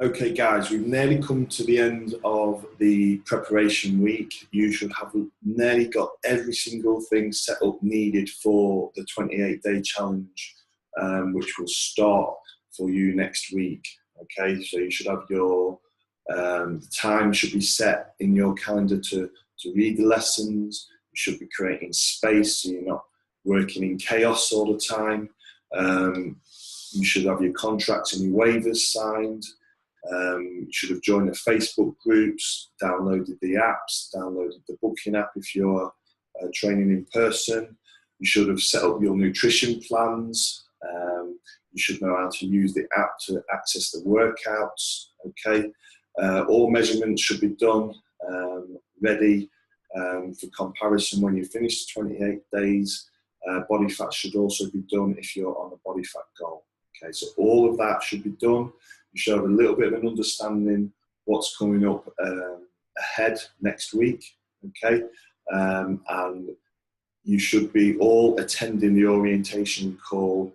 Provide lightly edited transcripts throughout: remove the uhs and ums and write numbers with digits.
Okay, guys, we've nearly come to the end of the preparation week. You should have nearly got every single thing set up needed for the 28-day challenge, which will start for you next week. Okay, so you should have your time should be set in your calendar to read the lessons. You should be creating space so you're not working in chaos all the time. You should have your contracts and your waivers signed. You should have joined the Facebook groups, downloaded the apps, downloaded the booking app if you're training in person. You should have set up your nutrition plans. You should know how to use the app to access the workouts. Okay, all measurements should be done, ready for comparison when you finish the 28 days. Body fat should also be done if you're on a body fat goal. Okay, so all of that should be done. You should have a little bit of an understanding what's coming up ahead next week, okay? And you should be all attending the orientation call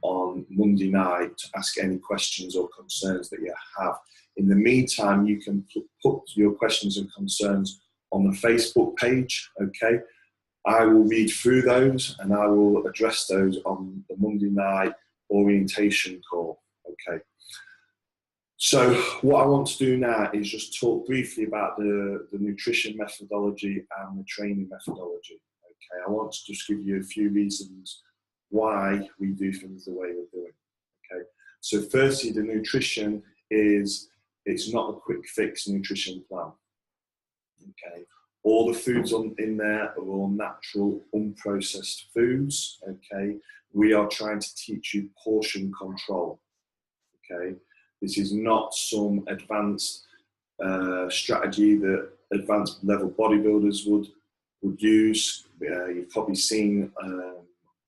on Monday night to ask any questions or concerns that you have. In the meantime, you can put your questions and concerns on the Facebook page, okay? I will read through those and I will address those on the Monday night orientation call, okay? So what I want to do now is just talk briefly about the nutrition methodology and the training methodology. Okay, I want to just give you a few reasons why we do things the way we're doing. Okay, so firstly, the nutrition it's not a quick fix nutrition plan. Okay, all the foods in there are all natural, unprocessed foods. Okay, we are trying to teach you portion control. Okay. This is not some advanced strategy that advanced level bodybuilders would use. You've probably seen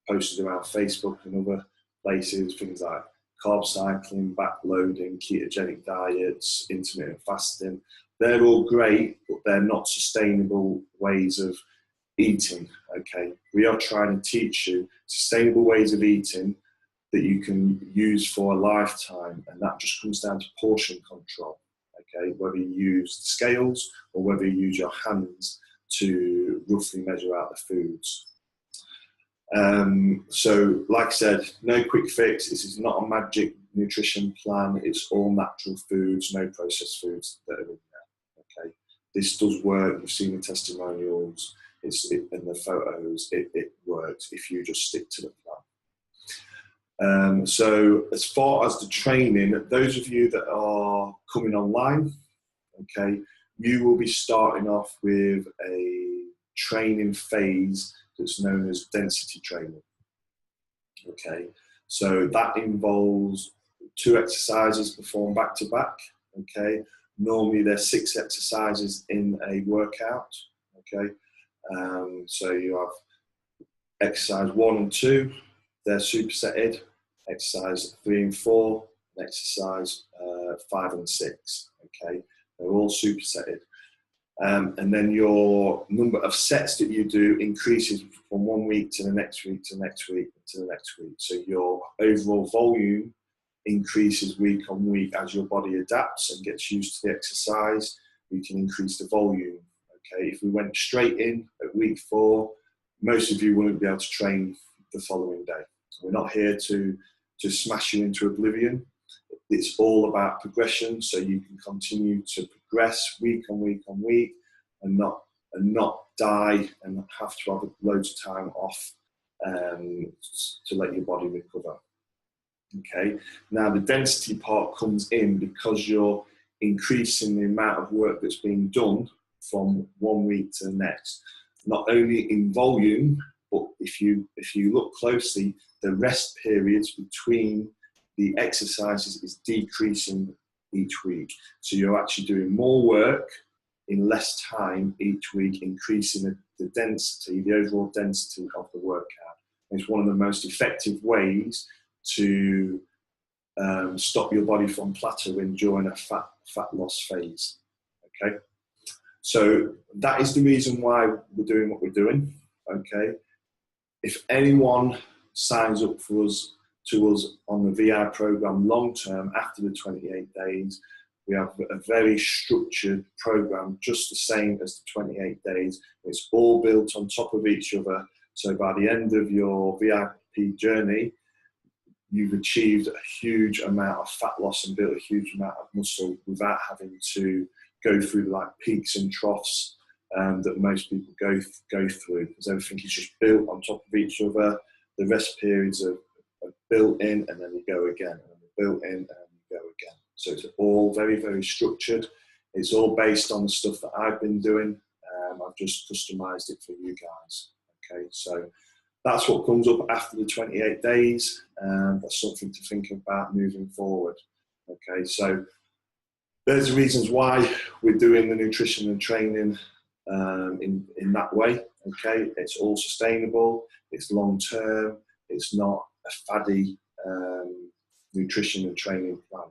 posted around Facebook and other places, things like carb cycling, backloading, ketogenic diets, intermittent fasting. They're all great, but they're not sustainable ways of eating. Okay, we are trying to teach you sustainable ways of eating that you can use for a lifetime, and that just comes down to portion control. Okay, whether you use the scales or whether you use your hands to roughly measure out the foods. So like I said, no quick fix. This is not a magic nutrition plan. It's all natural foods, no processed foods that are in there. Okay, this does work. You've seen the testimonials, and the photos. It works if you just stick to the plan. So as far as the training, those of you that are coming online, okay, you will be starting off with a training phase that's known as density training. Okay, so that involves 2 exercises performed back to back. Okay, normally there's 6 exercises in a workout. Okay, so you have exercise 1 and 2. They're supersetted. Exercise 3 and 4, and exercise 5 and 6. Okay, they're all supersetted. And then your number of sets that you do increases from 1 week to the next week to the next week to the next week. So your overall volume increases week on week as your body adapts and gets used to the exercise. We can increase the volume. Okay, if we went straight in at week 4, most of you wouldn't be able to train the following day. We're not here to smash you into oblivion. It's all about progression, so you can continue to progress week on week on week, and not die and have to have loads of time off to let your body recover. Okay. Now the density part comes in because you're increasing the amount of work that's being done from 1 week to the next. Not only in volume, but if you look closely, the rest periods between the exercises is decreasing each week. So you're actually doing more work in less time each week, increasing the density, the overall density of the workout. It's one of the most effective ways to stop your body from plateauing during a fat loss phase. Okay, so that is the reason why we're doing what we're doing. Okay, if anyone signs up for us to us on the VI program long term after the 28 days. We have a very structured program, just the same as the 28 days. It's all built on top of each other. So by the end of your VIP journey, you've achieved a huge amount of fat loss and built a huge amount of muscle without having to go through the like peaks and troughs that most people go through, because everything is just built on top of each other. The rest periods are built in, and then you go again, and then built in, and then you go again. So it's all very, very structured. It's all based on the stuff that I've been doing. I've just customized it for you guys. Okay, so that's what comes up after the 28 days. That's something to think about moving forward. Okay, so there's reasons why we're doing the nutrition and training in that way. Okay, it's all sustainable, it's long term, it's not a faddy nutrition and training plan.